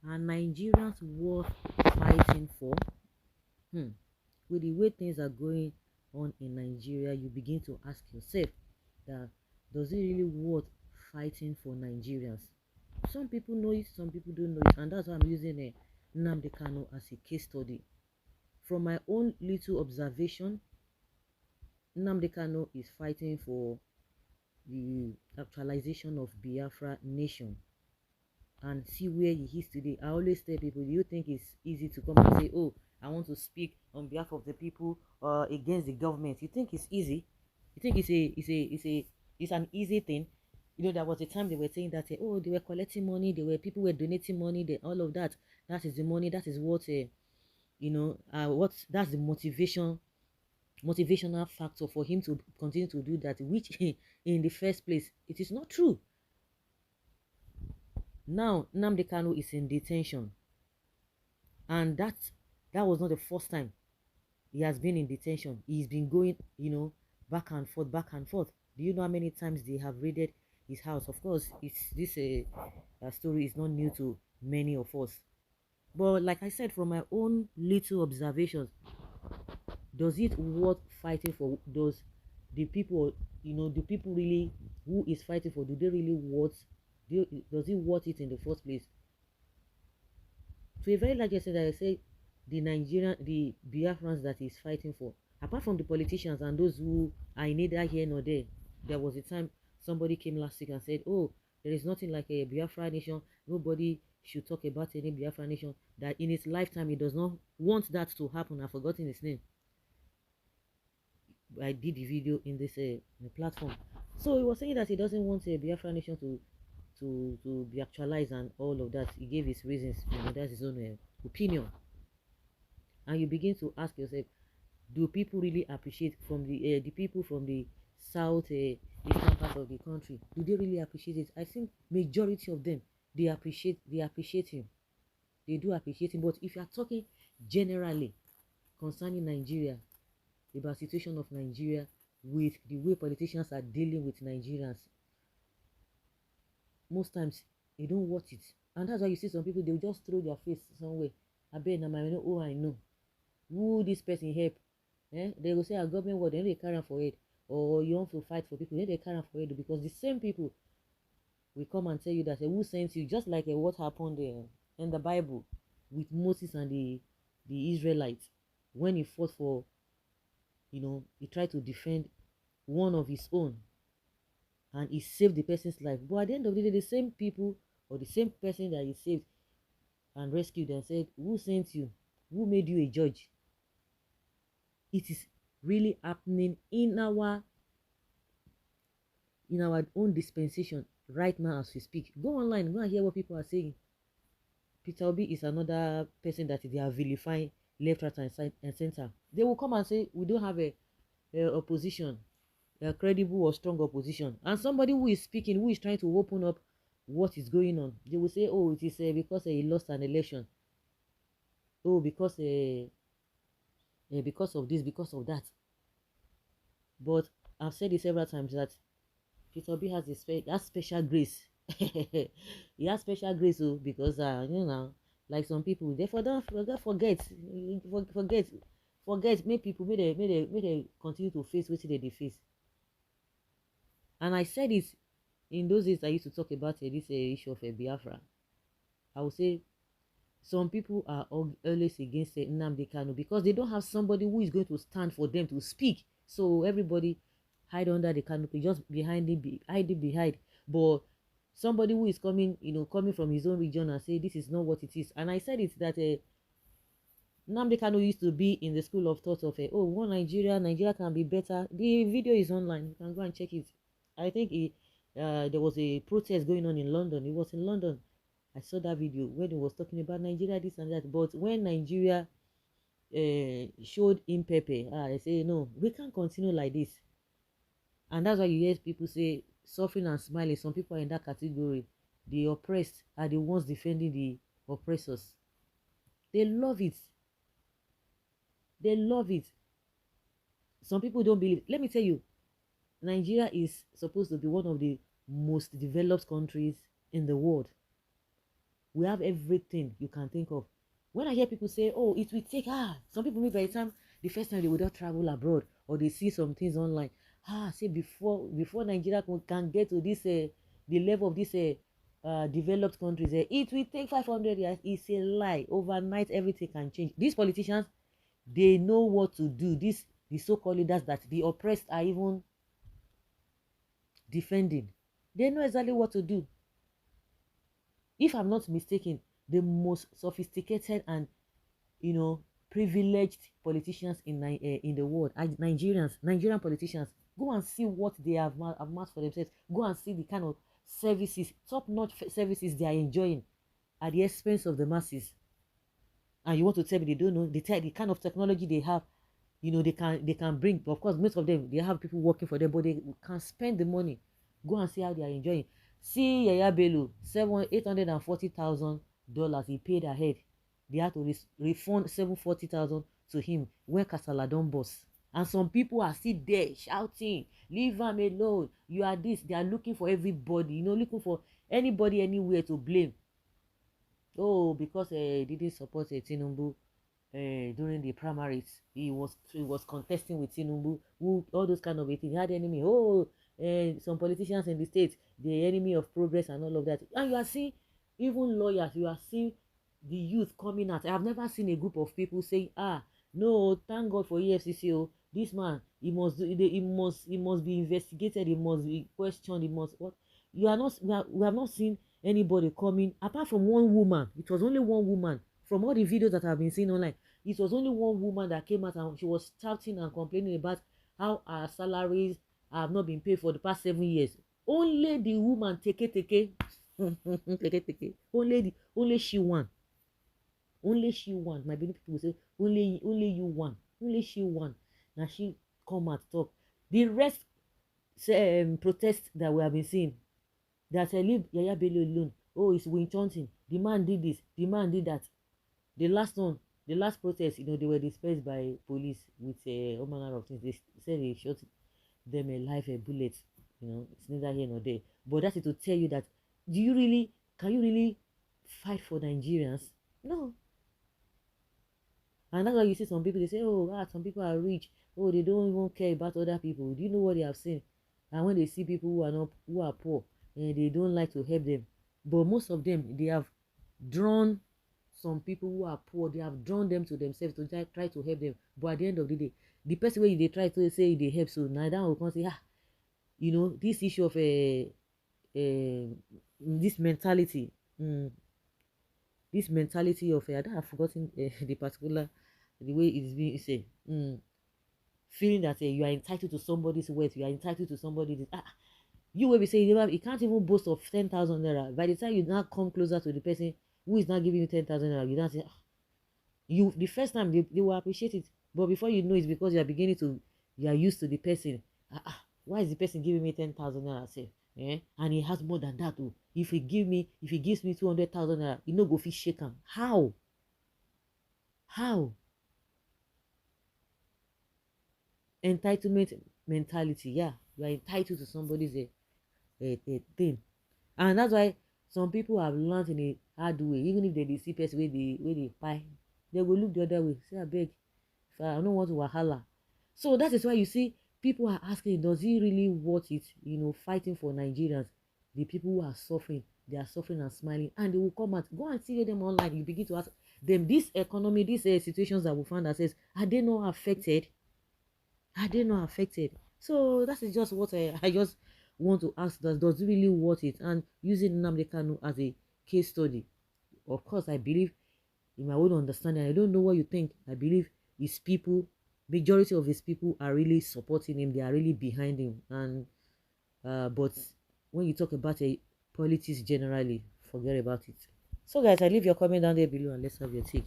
Are Nigerians worth fighting for? Hmm. With the way things are going on in Nigeria, you begin to ask yourself that does it really worth fighting for Nigerians? Some people know it, some people don't know it, and that's why I'm using Nnamdi Kanu as a case study. From my own little observation, Nnamdi Kanu is fighting for the actualization of Biafra nation, and see where he is today. I always tell people, do you think it's easy to come and say, oh, I want to speak on behalf of the people against the government? You think it's easy? You think it's an easy thing? You know, there was a time they were saying that, oh, they were collecting money, people were donating money, all of that. That is the money, that is what, that's the motivational factor for him to continue to do that, which in the first place, it is not true. Now, Nnamdi Kanu is in detention. And that was not the first time he has been in detention. He's been going, back and forth, back and forth. Do you know how many times they have raided his house? Of course, this story is not new to many of us. But like I said, from my own little observations, does it worth fighting for? Does the people, do people really who is fighting for? Do they really does it worth it in the first place? To a very large extent, I say the Biafrans that he's fighting for, apart from the politicians and those who are neither here nor there. There was a time somebody came last week and said, oh, there is nothing like a Biafra nation. Nobody should talk about any Biafra nation. That in his lifetime, he does not want that to happen. I've forgotten his name. I did the video in this platform. So he was saying that he doesn't want a Biafra nation to be actualized and all of that. He gave his reasons. That's his own opinion. And you begin to ask yourself, do people really appreciate from the people from the south eastern part of the country? Do they really appreciate it? I think majority of them, they appreciate him. They do appreciate him. But if you are talking generally concerning Nigeria, about situation of Nigeria, with the way politicians are dealing with Nigerians, most times they don't watch it. And that's why you see some people, they'll just throw their face somewhere. I bet I know, oh, I know who this person help. They will say a government word, then they carry on for it. Or you want to fight for people, then they carry on for it. Because the same people will come and tell you that who sent you, just like what happened in the Bible with Moses and the Israelites, when he fought for, he tried to defend one of his own and he saved the person's life. But at the end of the day, the same people or the same person that he saved and rescued and said, who sent you? Who made you a judge? It is really happening in our own dispensation right now as we speak. Go online, go and hear what people are saying. Peter Obi is another person that they are vilifying left, right, and center. They will come and say, we don't have a opposition, a credible or strong opposition. And somebody who is speaking, who is trying to open up what is going on, they will say, oh, it is because he lost an election. Oh, because of this, because of that. But I've said it several times that Peter Obi has special grace. He has special grace, because like some people, they forget. Make people may they continue to face what they face. And I said it in those days I used to talk about this issue of Biafra. I would say some people are always against Nnamdi Kanu because they don't have somebody who is going to stand for them to speak. So everybody hide under the canopy, just hide behind. But somebody who is coming from his own region and say this is not what it is. And I said it that Nnamdi Kanu used to be in the school of thought of one Nigeria can be better. The video is online. You can go and check it. I think there was a protest going on in London. It was in London. I saw that video when he was talking about Nigeria, this and that. But when Nigeria showed him Pepe, I say, no, we can't continue like this. And that's why you hear people say, suffering and smiling. Some people are in that category. The oppressed are the ones defending the oppressors. They love it. They love it. Some people don't believe. Let me tell you, Nigeria is supposed to be one of the most developed countries in the world. We have everything you can think of. When I hear people say, oh, it will take, some people maybe by the time the first time they would not travel abroad or they see some things online, say before Nigeria can get to this, the level of this developed countries, it will take 500 years. It's a lie. Overnight, everything can change. These politicians, they know what to do. The so-called leaders that the oppressed are even defending, they know exactly what to do. If I'm not mistaken, the most sophisticated and privileged politicians in the world are Nigerian politicians. Go and see what they have amassed for themselves. Go and see the kind of services, top-notch services they are enjoying at the expense of the masses. And you want to tell me they don't know the kind of technology they have? They can bring. Of course, most of them, they have people working for them, but they can spend the money. Go and see how they are enjoying. See Yaya Bello, $840,000 he paid ahead. They had to refund $740,000 to him when Kasala don burst. And some people are still there shouting, leave am alone, you are this. They are looking for everybody, looking for anybody anywhere to blame. Oh, because he didn't support Tinubu during the primaries. He was contesting with Tinubu, who all those kind of things. He had enemy. Oh, some politicians in the state, the enemy of progress and all of that. And you are seeing even lawyers. You are seeing the youth coming out. I have never seen a group of people saying, no, thank God for EFCC. Oh, this man, he must be investigated. He must be questioned. He must what? You are not. We have not seen anybody coming apart from one woman. It was only one woman from all the videos that I've been seeing online. It was only one woman that came out and she was shouting and complaining about how our salaries have not been paid for the past 7 years. Only the woman take only she won. Only she won. My baby people say only you won. Only she won. Now she come and talk. The rest protest that we have been seeing, that leave Yaya Bello alone. Oh, it's wind chanting. The man did this. The man did that. The last protest, they were dispersed by police with all manner of things. They said they shot them a live bullet. It's neither here nor there. But that is to tell you that, can you really fight for Nigerians? No. And that's why you see some people, they say, some people are rich. Oh, they don't even care about other people. Do you know what they have seen? And when they see people who are poor, they don't like to help them. But most of them, they have drawn some people who are poor. They have drawn them to themselves to try to help them. But at the end of the day, the person where they try to say they help, so now that will come say, this issue of this mentality, of I don't have forgotten the particular the way it is being said. Feeling that you are entitled to somebody's wealth, you are entitled to somebody's. You will be saying you can't even boast of 10,000 naira. By the time you now come closer to the person who is not giving you 10,000 naira, you now say, the first time they will appreciate it, but before you know it's because you are used to the person. Why is the person giving me 10,000 naira? Say, and he has more than that. Oh, if he gives me 200,000 naira, no go fit shake him. How? Entitlement mentality. Yeah, you are entitled to somebody's thing, and that's why some people have learned in a hard way. Even if they see person wey dey kpai, they go look the other way, say abeg, if I no want wahala. So that is why you see people are asking, does it really worth it, fighting for Nigerians? The people who are suffering, they are suffering and smiling, and they will come out. Go and see them online. You begin to ask them, this economy, these situations that we find ourselves, are they not affected? So that is just what I just want to ask. Does it really worth it? And using Nnamdi Kanu as a case study, of course, I believe, in my own understanding, I don't know what you think, I believe his people, majority of his people, are really supporting him. They are really behind him. And but when you talk about politics generally, forget about it. So guys, I leave your comment down there below and let's have your take.